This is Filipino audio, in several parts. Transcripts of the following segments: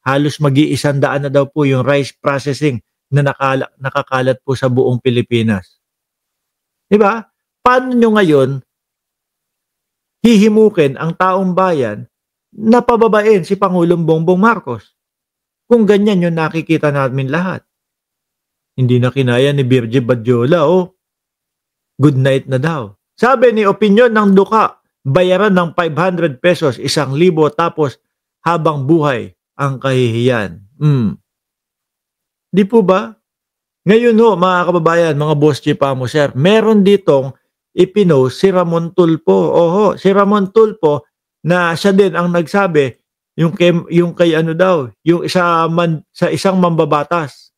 halos mag-100 na daw po yung rice processing na nakakalat po sa buong Pilipinas. 'Di ba? Paano nyo ngayon hihimukin ang taong bayan na pababain si Pangulong Bongbong Marcos? Kung ganyan yung nakikita namin lahat. Hindi na kinaya ni Virgie Badjola, good night na daw. Sabi ni opinyon ng Duka, bayaran ng 500 pesos, 1,000 tapos habang buhay ang kahihiyan. Di po ba? Ngayon mga kababayan, mga boss Chipamo sir, meron ditong ipinost si Ramon Tulfo. Si Ramon Tulfo na siya din ang nagsabi yung kay ano daw, yung sa isang mambabatas.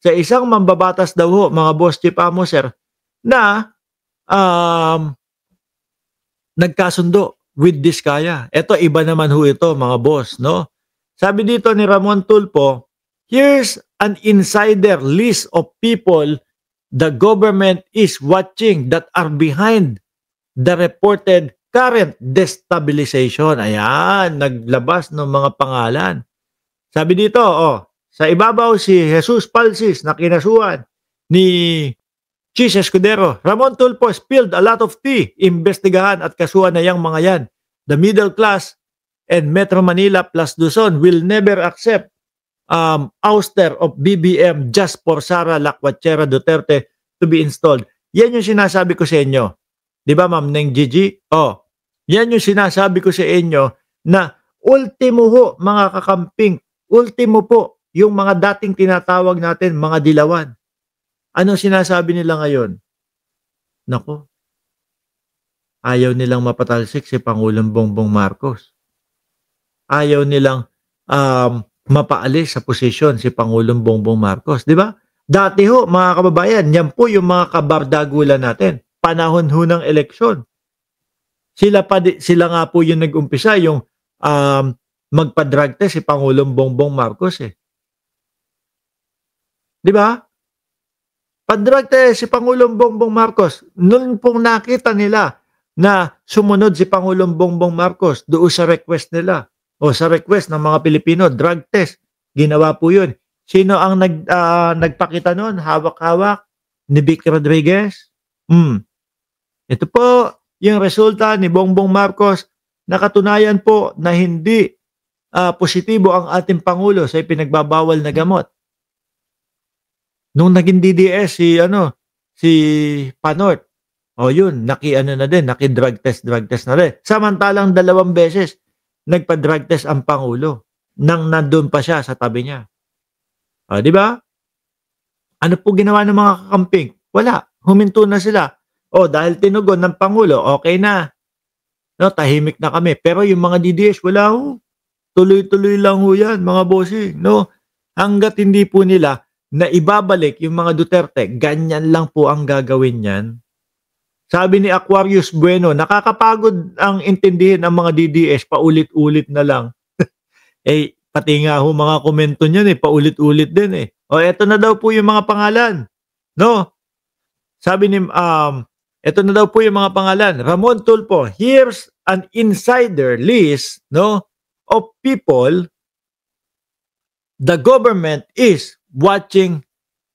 Sa isang mambabatas daw mga boss Chipamo sir, na nagkasundo with Diskaya. Ito iba naman ito mga boss, no? Sabi dito ni Ramon Tulfo, here's an insider list of people the government is watching that are behind the reported current destabilization. Ayan, naglabas ng mga pangalan. Sabi dito, sa ibabaw si Jesus Palsis na kinasuhan ni Chis Escudero. Ramon Tulfo spilled a lot of tea. Imbestigahan at kasuhan na yang mga yan. The middle class and Metro Manila plus Luzon will never accept ouster of BBM just for Sara Lacuachera Duterte to be installed. Yan yung sinasabi ko sa inyo. Di ba, Ma'am Neng Gigi? Yan yung sinasabi ko sa inyo na ultimo mga kakamping, ultimo po, yung mga dating tinatawag natin, mga dilawan. Ano sinasabi nila ngayon? Nako, ayaw nilang mapatalsik si Pangulong Bongbong Marcos. Ayaw nilang mapaalis sa posisyon si Pangulong Bongbong Marcos. Di ba? Dati mga kababayan, yan po yung mga kabardagulan natin. Panahon ng eleksyon. Sila nga po yung nag-umpisa yung magpa-drug test si Pangulong Bongbong Marcos Di ba? Pa-drug test si Pangulong Bongbong Marcos. Noon pong nakita nila na sumunod si Pangulong Bongbong Marcos doon sa request nila o sa request ng mga Pilipino, drug test. Ginawa po yun. Sino ang nagpakita noon? Hawak-hawak ni Vic Rodriguez. Ito po yung resulta ni Bongbong Marcos. Nakatunayan po na hindi positibo ang ating Pangulo sa ipinagbabawal na gamot. Nung naging DDS si Panort. Yun, naki-drug test na rin. Samantalang 2 beses nagpa-drug test ang Pangulo nang nandun pa siya sa tabi niya. Di ba? Ano po ginawa ng mga kakamping? Wala. Huminto na sila. Dahil tinugon ng Pangulo, okay na. No, tahimik na kami. Pero yung mga DDS, wala tuloy-tuloy lang yan, mga bossing. No? Hanggat hindi po nila na ibabalik yung mga Duterte, ganyan lang po ang gagawin yan. Sabi ni Aquarius Bueno, nakakapagod ang intindihin ang mga DDS, paulit-ulit na lang. Pati nga mga komento niyan paulit-ulit din eto na daw po yung mga pangalan. No? Sabi ni, eto na daw po yung mga pangalan. Ramon Tulfo, here's an insider list, no, of people the government is watching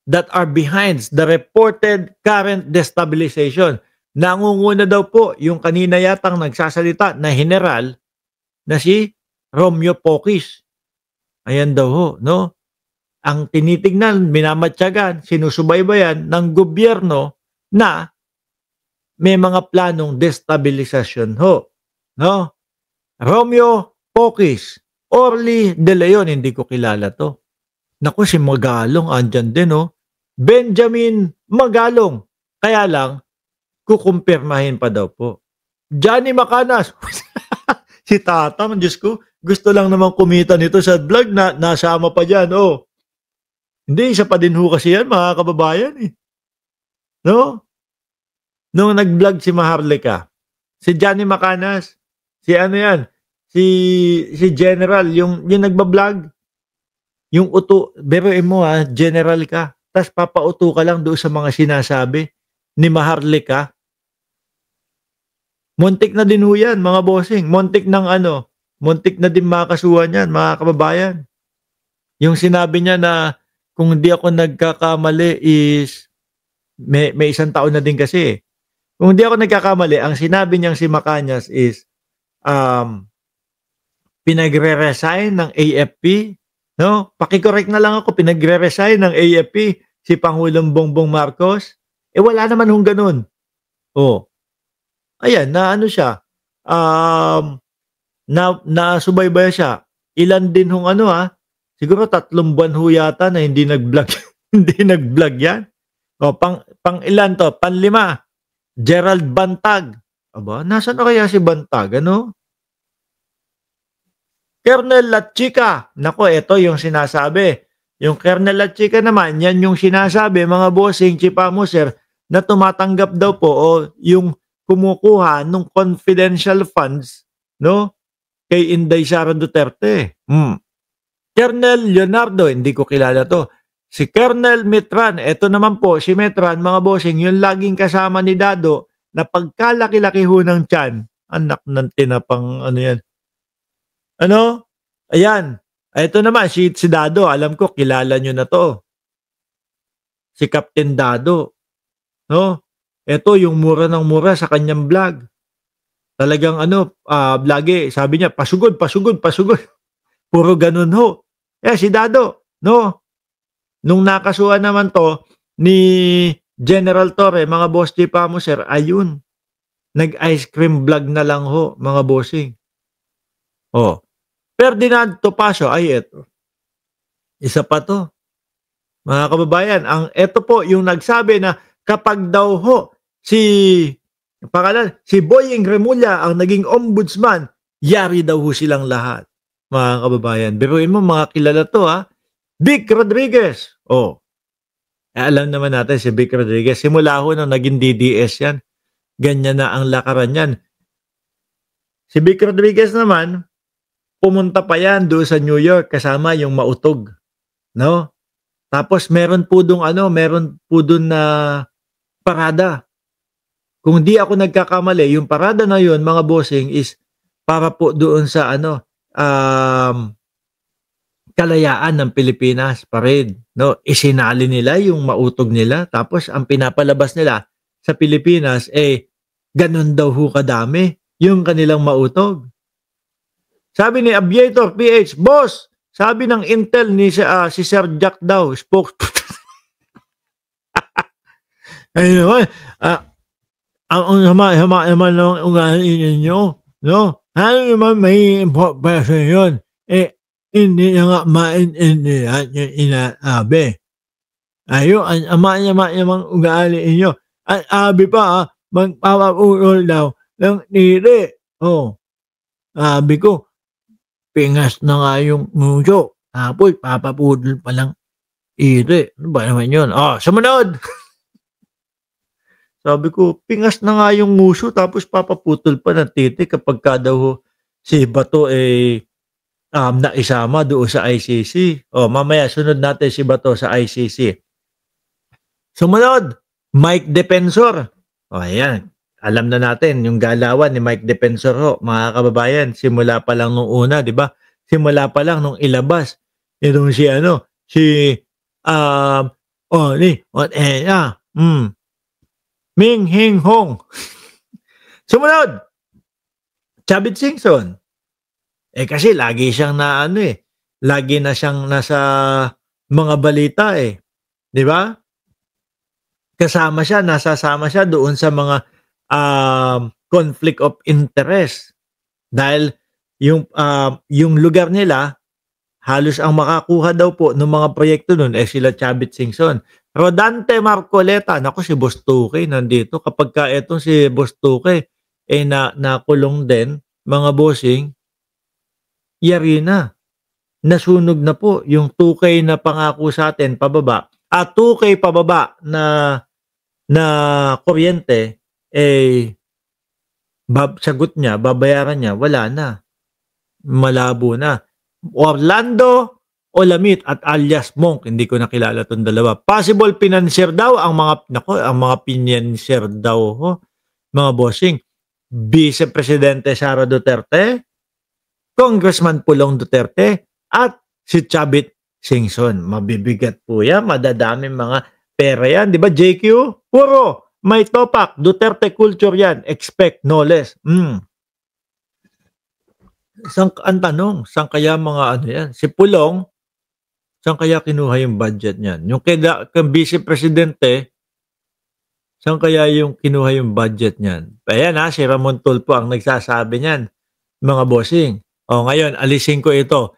that are behind the reported current destabilization. Nangunguna daw po yung kanina yatang nagsasalita na general na si Romeo Pocis. Ayan daw no? Ang tinitignan, minamatyagan, sinusubaybayan ng gobyerno na may mga planong destabilisasyon no? Romeo Pocis, Orly De Leon, hindi ko kilala to. Naku, si Magalong andyan din Benjamin Magalong. Kaya lang, kukumpirmahin pa daw po. Johnny Macanas. Si Tatam, Diyos ko, gusto lang naman kumita nito sa vlog na nasama pa dyan. Hindi, isa pa din kasi yan, mga kababayan No? Nung nag-vlog si Maharlika, si Johnny Macanas, si yan, si General, yung nagbablog, yung beroin mo general ka, tas papauto ka lang doon sa mga sinasabi ni Maharlika. Muntik na din yan, mga bossing. Muntik na din makasuhan yan, mga kababayan. Yung sinabi niya na kung hindi ako nagkakamali is may isang taon na din kasi, eh. Kung hindi ako nagkakamali, ang sinabi niyang si Macañas is, um, pinagre-resign ng AFP, 'no? Paki-correct na lang ako, pinagre-resign ng AFP si Pangulong Bongbong Marcos. Eh, wala naman hong gano'n. Oh, ayan na ano siya, um, nasubaybayan siya. Ilan din hong ano, siguro 3 buwan ho yata na hindi nag-vlog hindi nag-vlog 'yan. Oh, pang-ilan 'to, pang-5, Gerald Bantag. Aba, nasaan na kaya si Bantag ano? Kernel Lachica, naku eto yung sinasabi. Yung Kernel Lachica naman, yan yung sinasabi mga bossing Chipamuser na tumatanggap daw po o yung kumukuha nung confidential funds, no, kay Inday Sara Duterte. Kernel Leonardo, hindi ko kilala 'to. Si Kernel Metran, eto naman po si Metran mga bossing, yung laging kasama ni Dado na pagkalaki-laki ho ng tiyan, anak ng tinapang ano yan. Ano? Ayan. Ito naman si Dado, alam ko kilala niyo na 'to. Si Captain Dado, 'no? Ito yung mura ng mura sa kanyang vlog. Talagang ano, lagi sabi niya, "Pasugod, pasugod, pasugod." Puro gano'n ho. Si Dado, 'no? Nung nakasuhan naman 'to ni General Torre, mga boss Chipamo sir, ayun, nag-ice cream vlog na lang ho, mga bossing. Oh, Ferdinand Topacio, ay eto, isa pa 'to, mga kababayan. Eto po yung nagsabi na kapag daw ho si si Boying Remulla ang naging ombudsman, yari daw ho silang lahat, mga kababayan. Biruin mo mga kilala 'to, Vic Rodriguez. Alam naman natin si Vic Rodriguez, simula ho nung naging DDS yan, ganyan na ang lakaran niyan. Si Vic Rodriguez naman, pumunta pa yan doon sa New York kasama yung Mautog, 'no? Tapos meron po dun na parada. Kung di ako nagkakamali, yung parada na yun, mga bossing, is para po doon sa kalayaan ng Pilipinas parade, 'no? Isinali nila yung Mautog nila, tapos ang pinapalabas nila sa Pilipinas, ganun daw ho kadami yung kanilang Mautog. Sabi ni Aviator PH, "Boss, sabi ng Intel ni si Sir Jack daw, ayun naman, ang sama naman ng ugali ninyo, 'no? Ano naman may impormasyon yun, hindi na nga maintindihan yung inasabi. Ayun, ang sama namang ugali ninyo." Ang sabi pa, magpapaputol daw ng titi. Sabi ko, pingas na nga yung nguso, tapos papaputol pa lang titi. Ano ba naman yun? Sumunod! Sabi ko, pingas na nga yung nguso tapos papaputol pa ng titi kapag ka daw si Bato naisama doon sa ICC. Mamaya sunod natin si Bato sa ICC. Sumunod, Mike Defensor. Ayan. Alam na natin yung galawan ni Mike Defensor ho, mga kababayan. Simula pa lang nung una, di ba? Simula pa lang nung ilabas. Itong Ming Hing Hong. Sumunod, Chavit Singson. Kasi lagi siyang lagi na siyang nasa mga balita di ba? Nasasama siya doon sa mga conflict of interest. Dahil yung lugar nila, halos ang makakuha daw po ng mga proyekto nun sila Chavit Singson. Rodante Marcoleta, naku si Boss Tuque nandito. Kapag ka etong si Boss Tuque nakulong din, mga bossing, yari na. Nasunog na po yung 2K na pangako sa atin pababa. 2K pababa na kuryente, sagot niya, babayaran niya, wala na. Malabo na. Orlando Olamit at alias Monk, hindi ko nakilala tong dalawa. Possible financier daw ang mga financier daw mga bossing. Vice Presidente Sara Duterte, Congressman Pulong Duterte, at si Chavit Singson. Mabibigat po yan, madadaming mga pera yan. Di ba, JQ? Puro may topak. Duterte culture yan. Expect no less. Ang tanong, saan kaya mga ano yan? Si Pulong, saan kaya kinuha yung budget niyan? Yung kay Vice Presidente, saan kaya yung kinuha yung budget niyan? Ayan si Ramon Tulfo ang nagsasabi niyan, mga bossing. O ngayon, alisin ko ito.